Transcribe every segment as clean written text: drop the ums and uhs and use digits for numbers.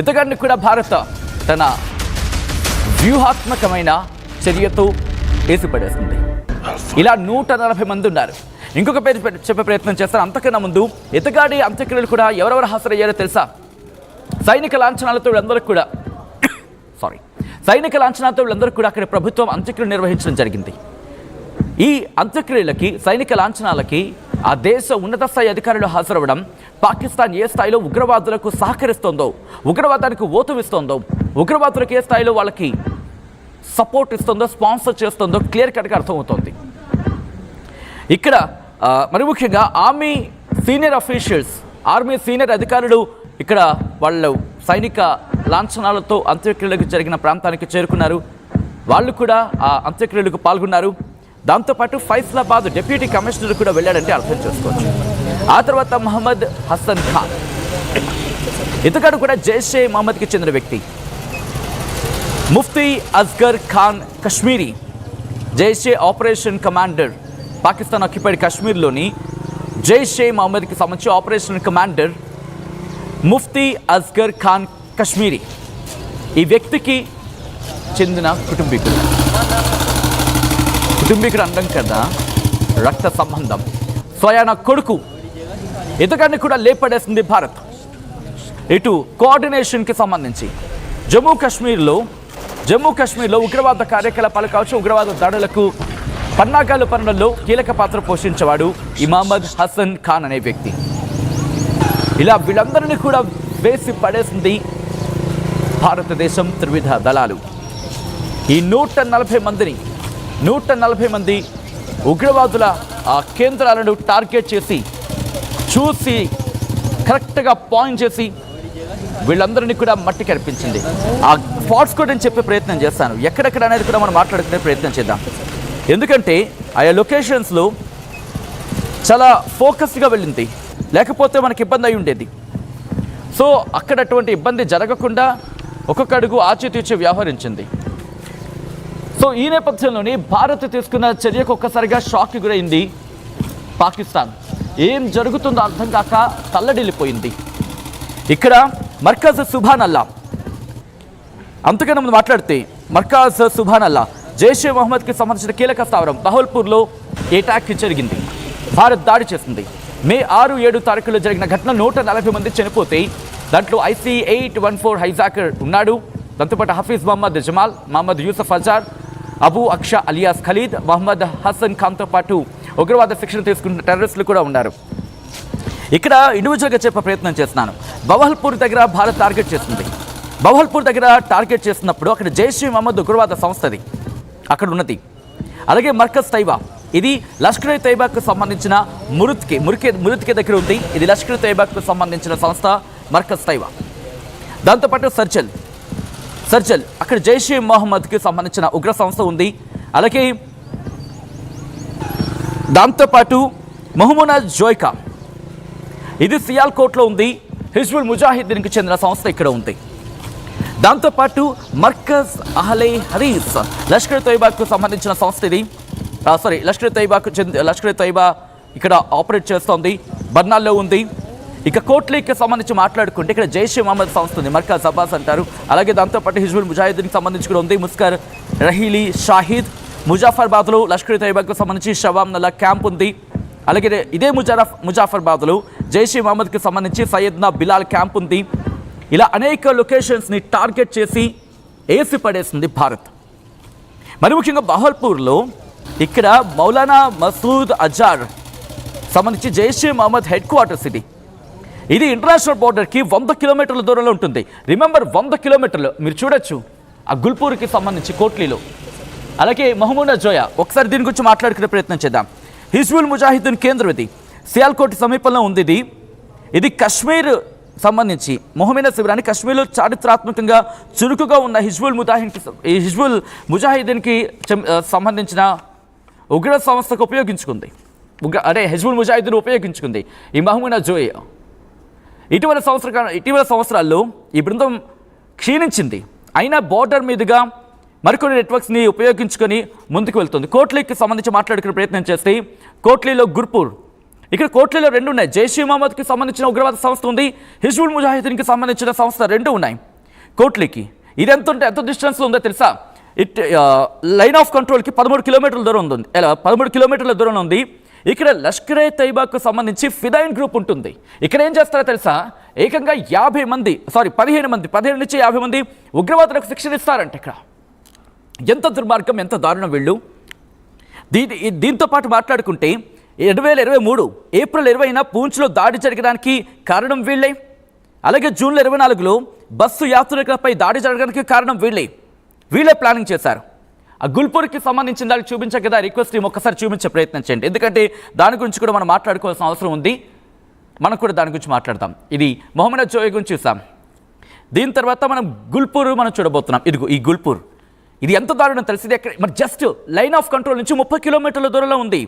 ఇంతకంటే కూడా భారత తన వ్యూహాత్మకమైన చర్యతో వేసిపడేస్తుంది. ఇలా 140 మంది ఉన్నారు. ఇంకొక పేరు చెప్పే ప్రయత్నం చేస్తారు. అంతకన్నా ముందు ఎతగాడి అంత్యక్రియలు కూడా ఎవరెవరు హాజరయ్యారో తెలుసా? సైనిక లాంఛనాలతో వీళ్ళందరూ కూడా అక్కడ ప్రభుత్వం అంత్యక్రియలు నిర్వహించడం జరిగింది. ఈ అంత్యక్రియలకి సైనిక లాంఛనాలకి ఆ దేశ ఉన్నత స్థాయి అధికారులు హాజరవ్వడం పాకిస్తాన్ ఏ స్థాయిలో ఉగ్రవాదులకు సహకరిస్తోందో, ఉగ్రవాదానికి ఓతువిస్తోందో, ఉగ్రవాదులకు ఏ స్థాయిలో వాళ్ళకి సపోర్ట్ ఇస్తుందో, స్పాన్సర్ చేస్తుందో క్లియర్ కట్గా అర్థమవుతోంది. ఇక్కడ మరి ముఖ్యంగా ఆర్మీ సీనియర్ అధికారులు ఇక్కడ వాళ్ళు సైనిక లాంఛనాలతో అంత్యక్రియలకు జరిగిన ప్రాంతానికి చేరుకున్నారు. వాళ్ళు కూడా ఆ అంత్యక్రియలకు పాల్గొన్నారు. దాంతోపాటు ఫైసలాబాద్ డిప్యూటీ కమిషనర్ కూడా వెళ్ళాడంటే అర్థం చేసుకోవచ్చు. ఆ తర్వాత మహమ్మద్ హసన్ ఖాన్, ఇతగాడు కూడా జైషే మహమ్మద్కి చెందిన వ్యక్తి. Mufti Asghar Khan Kashmiri, Jaishe operation commander, Pakistan occupied కాశ్మీర్లోని జైషే మహమ్మద్కి సంబంధించి ఆపరేషన్ కమాండర్ ముఫ్తీ అస్గర్ ఖాన్ కశ్మీరీ ఈ వ్యక్తికి చెందిన కుటుంబీకుడు అండం కదా, రక్త సంబంధం. స్వయాన కొడుకు. ఇతగాన్ని కూడా లేపడేసింది భారత్. ఇటు కోఆర్డినేషన్కి సంబంధించి జమ్మూ కాశ్మీర్లో ఉగ్రవాద కార్యకలాపాలు కావచ్చు, ఉగ్రవాద దాడులకు పన్నాగాలు పనులలో కీలక పాత్ర పోషించేవాడు ఈ మహమ్మద్ హసన్ ఖాన్ అనే వ్యక్తి. ఇలా వీళ్ళందరినీ కూడా వేసి పడేసింది భారతదేశం త్రివిధ దళాలు. ఈ 140 మంది ఉగ్రవాదుల కేంద్రాలను టార్గెట్ చేసి చూసి కరెక్ట్గా పాయింట్ చేసి వీళ్ళందరినీ కూడా మట్టి కనిపించింది. ఆ స్పాట్స్ కూడా నేను చెప్పే ప్రయత్నం చేస్తాను. ఎక్కడెక్కడ అనేది కూడా మనం మాట్లాడుకునే ప్రయత్నం చేద్దాం. ఎందుకంటే ఆయా లొకేషన్స్లో చాలా ఫోకస్డ్గా వెళ్ళింది, లేకపోతే మనకి ఇబ్బంది అయి ఉండేది. సో అక్కడ అటువంటి ఇబ్బంది జరగకుండా ఒక్కొక్క అడుగు ఆచితూచి వ్యవహరించింది. సో ఈ నేపథ్యంలోనే భారత్ తీసుకున్న చర్యకు ఒక్కసారిగా షాక్కి గురైంది పాకిస్తాన్. ఏం జరుగుతుందో అర్థం కాక తల్లడిల్లిపోయింది. ఇక్కడ మర్కజ్ సుభానల్లా, అంతకన్నా ముందు మాట్లాడితే మర్కజ్ సుభానల్లా జైషే మహమ్మద్కి సంబంధించిన కీలక స్థావరం బహౌల్పూర్లో అటాక్ జరిగింది. భారత్ దాడి చేసింది. మే 6, 7 తారీఖులో జరిగిన ఘటన 140 మంది చనిపోతే దాంట్లో IC-814 హైజాకర్ ఉన్నాడు. దాంతోపాటు హఫీజ్ మహమ్మద్ జమాల్, మహమ్మద్ యూసఫ్ అజార్, అబూ అక్షా అలియాస్ ఖలీద్, మహమ్మద్ హసన్ ఖాన్తో పాటు ఉగ్రవాద శిక్షణ తీసుకున్న టెర్రరిస్టులు కూడా ఉన్నారు. ఇక్కడ ఇండివిజువల్గా చెప్పే ప్రయత్నం చేస్తున్నాను. బహౌల్పూర్ దగ్గర భారత్ టార్గెట్ చేస్తుంది. బహౌల్పూర్ దగ్గర టార్గెట్ చేస్తున్నప్పుడు అక్కడ జైషే మహమ్మద్ ఉగ్రవాద సంస్థది అక్కడ ఉన్నది. అలాగే మర్కజ్ తైబా, ఇది లష్కర్ తైబాకు సంబంధించిన మురుత్కే దగ్గర ఉంది. ఇది లష్కర్ తైబాకు సంబంధించిన సంస్థ మర్కజ్ తైబా. దాంతోపాటు సర్జల్ అక్కడ జైషే మహమ్మద్కి సంబంధించిన ఉగ్ర సంస్థ ఉంది. అలాగే దాంతోపాటు మహమూనా జోయ్కా, ఇది సియాల్కోట్లో ఉంది. హిజ్బుల్ ముజాహిద్దీన్కి చెందిన సంస్థ ఇక్కడ ఉంది. దాంతోపాటు మర్కజ్ అహ్లే హదీస్, లష్కర్ తైబాకు సంబంధించిన సంస్థ ఇది. లష్కర్ తైబా ఇక్కడ ఆపరేట్ చేస్తోంది, బర్నాల్లో ఉంది. ఇక కోట్లీకి సంబంధించి మాట్లాడుకుంటే ఇక్కడ జైషే మహమ్మద్ సంస్థ ఉంది, మర్కజ్ అబ్బాస్ అంటారు. అలాగే దాంతోపాటు హిజ్బుల్ ముజాహిద్దీన్కి సంబంధించి కూడా ఉంది. ముస్కర్ రహీలీ షాహిద్, ముజాఫర్బాద్లో లష్కర్ తైబాకు సంబంధించి షవామ్ నల్లా క్యాంప్ ఉంది. అలాగే ఇదే ముజాఫర్బాద్లో జైషే మహమ్మద్కి సంబంధించి సయ్యద్నా బిలాల్ క్యాంప్ ఉంది. ఇలా అనేక లొకేషన్స్ని టార్గెట్ చేసి వేసి పడేసింది భారత్. మరి ముఖ్యంగా బహౌల్పూర్లో ఇక్కడ మౌలానా మసూద్ అజార్ సంబంధించి జైషే మహమ్మద్ హెడ్ క్వార్టర్స్ ఇది. ఇది ఇంటర్నేషనల్ బోర్డర్కి 100 కిలోమీటర్ల దూరంలో ఉంటుంది. రిమెంబర్ 100 కిలోమీటర్లు మీరు చూడొచ్చు ఆ గుల్పూర్కి సంబంధించి కోట్లీలో. అలాగే మహమూనా జోయా, ఒకసారి దీని గురించి మాట్లాడుకునే ప్రయత్నం చేద్దాం. హిజ్బుల్ ముజాహిద్దీన్ కేంద్రం ఇది సియాల్కోట్ సమీపంలో ఉంది. ఇది కశ్మీర్ సంబంధించి మొహమీనా శిబిరాన్ని కశ్మీర్లో చారిత్రాత్మకంగా చురుకుగా ఉన్న హిజ్బుల్ ముజాహిద్దీన్కి సంబంధించిన ఉగ్ర సంస్థకు ఉపయోగించుకుంది. హిజ్బుల్ ముజాహిద్దీన్ ఉపయోగించుకుంది ఈ మహమూనా జోయా. ఇటీవల సంవత్సరాల్లో ఈ బృందం క్షీణించింది. అయినా బోర్డర్ మీదుగా మరికొన్ని నెట్వర్క్స్ని ఉపయోగించుకొని ముందుకు వెళ్తుంది. కోట్లీకి సంబంధించి మాట్లాడుకునే ప్రయత్నం చేస్తే కోట్లీలో గుర్పూర్, ఇక్కడ కోట్లలో రెండు ఉన్నాయి. జైష్ ఈ మహమ్మద్కి సంబంధించిన ఉగ్రవాద సంస్థ ఉంది, హిజ్బుల్ ముజాహిదీన్కి సంబంధించిన సంస్థ రెండు ఉన్నాయి కోట్లీకి. ఇది ఎంత డిస్టెన్స్లో ఉందో తెలుసా? లైన్ ఆఫ్ కంట్రోల్కి 13 కిలోమీటర్ల దూరం ఉంది. 13 కిలోమీటర్ల దూరం ఉంది. ఇక్కడ లష్కరే తైబాకు సంబంధించి ఫిదాయిన్ గ్రూప్ ఉంటుంది. ఇక్కడ ఏం చేస్తారో తెలుసా? ఏకంగా 15 నుంచి 50 మంది ఉగ్రవాదులకు శిక్షణ ఇస్తారంట. ఇక్కడ ఎంత దుర్మార్గం, ఎంత దారుణం వీళ్ళు. దీంతో పాటు మాట్లాడుకుంటే 2023 ఏప్రిల్ 20న పూంచ్లో దాడి జరగడానికి కారణం వీళ్ళే. అలాగే జూన్ 24లో బస్సు యాత్రికులపై దాడి జరగడానికి కారణం వీళ్ళే ప్లానింగ్ చేశారు. ఆ గుల్పూర్కి సంబంధించిన దానికి చూపించే కదా రిక్వెస్ట్ ఒక్కసారి చూపించే ప్రయత్నం చేయండి. ఎందుకంటే దాని గురించి కూడా మనం మాట్లాడుకోవాల్సిన అవసరం ఉంది. మనం కూడా దాని గురించి మాట్లాడతాం. ఇది మొహమ్మద్ జోయ్ గురించి చూసాం. దీని తర్వాత మనం గుల్పూర్ మనం చూడబోతున్నాం. ఇదిగో ఈ గుల్పూర్, ఇది ఎంత దారుణం తెలిసింది. ఎక్కడ మరి జస్ట్ లైన్ ఆఫ్ కంట్రోల్ నుంచి 30 కిలోమీటర్ల దూరంలో ఉంది.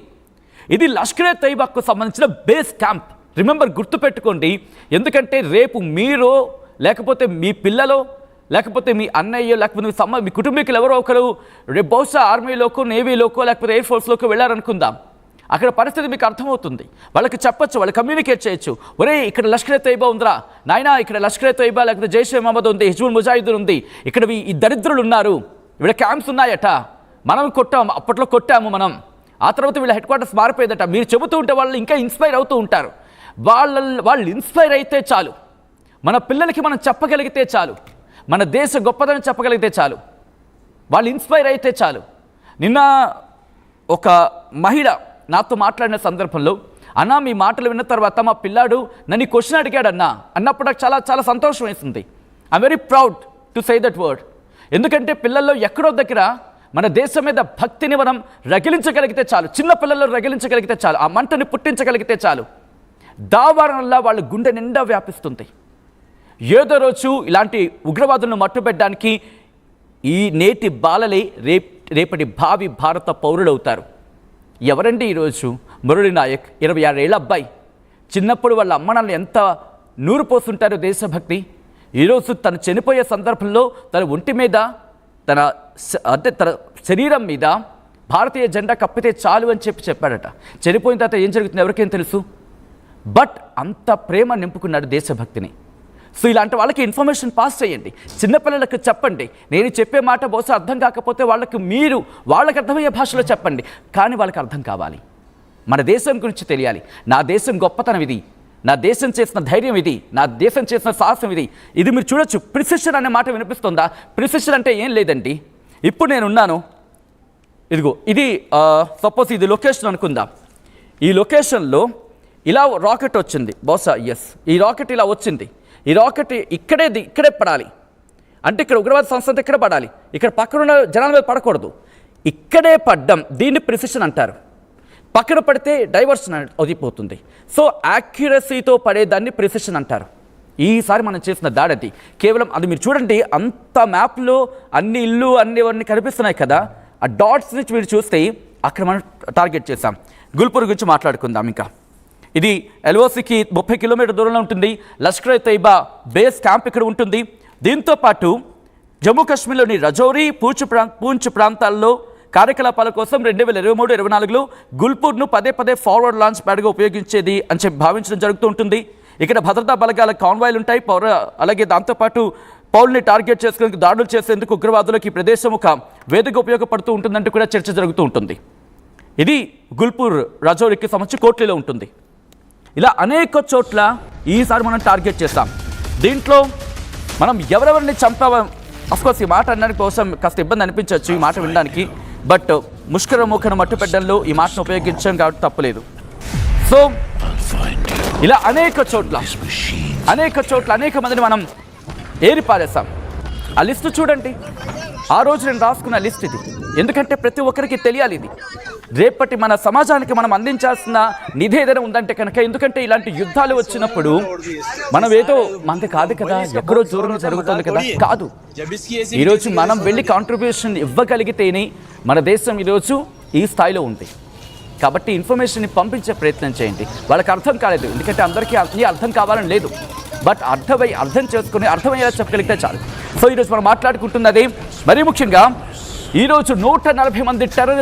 ఇది లష్కరే తైబాకు సంబంధించిన బేస్ క్యాంప్. రిమెంబర్, గుర్తుపెట్టుకోండి. ఎందుకంటే రేపు మీరు లేకపోతే మీ పిల్లలు లేకపోతే మీ అన్నయ్య లేకపోతే మీ కుటుంబీకులు ఎవరో ఒకరు రేపు బహుశా ఆర్మీలోకో నేవీలోకో లేకపోతే ఎయిర్ ఫోర్స్లోకి వెళ్ళారనుకుందాం. అక్కడ పరిస్థితి మీకు అర్థమవుతుంది. వాళ్ళకి చెప్పొచ్చు, వాళ్ళు కమ్యూనికేట్ చేయొచ్చు. ఒరే ఇక్కడ లష్కరే తైబా ఉందిరా నాయనా, ఇక్కడ లష్కరే తైబా లేకపోతే జైష్ ఏ మహమ్మద్ ఉంది, హిజ్బుల్ ముజాహిదీన్ ఉంది, ఇక్కడ ఈ దరిద్రులు ఉన్నారు, వీళ్ళ క్యాంప్స్ ఉన్నాయట, మనం కొట్టాము, అప్పట్లో కొట్టాము మనం, ఆ తర్వాత వీళ్ళ హెడ్ క్వార్టర్స్ మారిపోయేదట. మీరు చెబుతూ ఉంటే వాళ్ళు ఇంకా ఇన్స్పైర్ అవుతూ ఉంటారు. వాళ్ళు ఇన్స్పైర్ అయితే చాలు, మన పిల్లలకి మనం చెప్పగలిగితే చాలు, మన దేశ గొప్పదని చెప్పగలిగితే చాలు, వాళ్ళు ఇన్స్పైర్ అయితే చాలు. నిన్న ఒక మహిళ నాతో మాట్లాడిన సందర్భంలో, అన్న మీ మాటలు విన్న తర్వాత మా పిల్లాడు నన్ను క్వశ్చన్ అడిగాడు అన్నప్పుడు నాకు చాలా చాలా సంతోషం వేసింది. I'm very proud to say that word. ఎందుకంటే పిల్లల్లో ఎక్కడో దగ్గర మన దేశం మీద భక్తిని మనం రగిలించగలిగితే చాలు, చిన్న పిల్లల్లో రగిలించగలిగితే చాలు, ఆ మంటని పుట్టించగలిగితే చాలు, దావారణంలా వాళ్ళ గుండె నిండా వ్యాపిస్తుంది. ఏదో రోజు ఇలాంటి ఉగ్రవాదులను మట్టుబెట్టడానికి ఈ నేటి బాలలే రేపటి భావి భారత పౌరులవుతారు. ఎవరండి ఈరోజు? మురళీ నాయక్, 26 ఏళ్ల అబ్బాయి. చిన్నప్పుడు వాళ్ళ అమ్మనాన్నలు ఎంత నూరు పోస్తుంటారో దేశభక్తి. ఈరోజు తను చనిపోయే సందర్భంలో తన ఒంటి మీద తన శరీరం మీద భారతీయ జెండా కప్పితే చాలు అని చెప్పాడట. చనిపోయిన తర్వాత ఏం జరుగుతుందో ఎవరికేం తెలుసు. బట్ అంత ప్రేమ నింపుకున్నాడు దేశభక్తిని. సో ఇలాంటి వాళ్ళకి ఇన్ఫర్మేషన్ పాస్ చేయండి, చిన్నపిల్లలకు చెప్పండి. నేను చెప్పే మాట బహుశా అర్థం కాకపోతే వాళ్ళకి అర్థమయ్యే భాషలో చెప్పండి, కానీ వాళ్ళకి అర్థం కావాలి. మన దేశం గురించి తెలియాలి. నా దేశం గొప్పతనం ఇది, నా దేశం చేసిన ధైర్యం ఇది, నా దేశం చేసిన సాహసం ఇది మీరు చూడొచ్చు. ప్రిసిషన్ అనే మాట వినిపిస్తుందా? ప్రిసిషన్ అంటే ఏం లేదండి. ఇప్పుడు నేనున్నాను, ఇదిగో ఇది సపోజ్ ఇది లొకేషన్ అనుకుందాం. ఈ లొకేషన్లో ఇలా రాకెట్ వచ్చింది, బహుశా ఈ రాకెట్ ఇలా వచ్చింది. ఈ రాకెట్ ఇక్కడే పడాలి అంటే ఇక్కడ ఉగ్రవాద సంస్థ ఇక్కడ పడాలి, ఇక్కడ పక్కన ఉన్న జనాల మీద పడకూడదు. ఇక్కడే పడ్డం, దీన్ని ప్రిసిషన్ అంటారు. పక్కన పడితే డైవర్షన్ అయిపోతుంది. సో యాక్యురసీతో పడేదాన్ని ప్రిసిషన్ అంటారు. ఈసారి మనం చేసిన దాడి కేవలం అది మీరు చూడండి, అంత మ్యాప్లో అన్ని ఇల్లు అన్నీ కనిపిస్తున్నాయి కదా, ఆ డాట్స్ నుంచి మీరు చూస్తే అక్కడ మనం టార్గెట్ చేసాం. గుల్పూర్ గురించి మాట్లాడుకుందాం. ఇంకా ఇది ఎల్ఓసికి 30 కిలోమీటర్ దూరంలో ఉంటుంది. లష్కరే తైబా బేస్ క్యాంప్ ఇక్కడ ఉంటుంది. దీంతో పాటు జమ్మూ కాశ్మీర్లోని రజౌరీ, పూంచ్ ప్రాంతాల్లో కార్యకలాపాల కోసం 2023-24లో గుల్పూర్ను పదే ఫార్వర్డ్ లాంచ్ ప్యాడ్గా ఉపయోగించేది అని చెప్పి భావించడం జరుగుతూ ఉంటుంది. ఇక్కడ భద్రతా బలగాల కాన్వాయ్లు ఉంటాయి. అలాగే దాంతోపాటు పౌరుల్ని టార్గెట్ చేసుకునేందుకు దాడులు చేసేందుకు ఉగ్రవాదులకు ఈ ప్రదేశం ఒక వేదిక ఉపయోగపడుతూ ఉంటుందంటూ కూడా చర్చ జరుగుతూ ఉంటుంది. ఇది గుల్పూర్ రజౌరీకి సంబంధించి కోట్లీలో ఉంటుంది. ఇలా అనేక చోట్ల ఈసారి మనం టార్గెట్ చేస్తాం. దీంట్లో మనం ఎవరెవరిని చంపామో, అఫ్కోర్స్ ఈ మాట అనడానికి కోసం కాస్త ఇబ్బంది అనిపించవచ్చు ఈ మాట వినడానికి, బట్ ముష్కర మూకను మట్టుపెట్టడంలో ఈ మాటను ఉపయోగించాం కాబట్టి తప్పలేదు. సో ఇలా అనేక చోట్ల అనేక మందిని మనం ఏరిపారేస్తాం. ఆ లిస్టు చూడండి. ఆ రోజు నేను రాసుకున్న లిస్ట్ ఇది. ఎందుకంటే ప్రతి ఒక్కరికి తెలియాలి ఇది. రేపటి మన సమాజానికి మనం అందించాల్సిన నిధి ఏదైనా ఉందంటే కనుక, ఎందుకంటే ఇలాంటి యుద్ధాలు వచ్చినప్పుడు మనం ఏదో మనది కాదు కదా, ఎక్కడో దూరంగా జరుగుతుంది కదా, కాదు. ఈరోజు మనం వెళ్ళి కాంట్రిబ్యూషన్ ఇవ్వగలిగితేనే మన దేశం ఈరోజు ఈ స్థాయిలో ఉంది. కాబట్టి ఇన్ఫర్మేషన్ని పంపించే ప్రయత్నం చేయండి. వాళ్ళకి అర్థం కాలేదు, ఎందుకంటే అందరికీ అన్నీ అర్థం కావాలని లేదు, బట్ అర్థం చేసుకుని అర్థమయ్యేలా చెప్పగలిగితే చాలు. సో ఈరోజు మనం మాట్లాడుకుంటున్నది మరీ ముఖ్యంగా ఈరోజు 140 మంది టెర్రరిస్ట్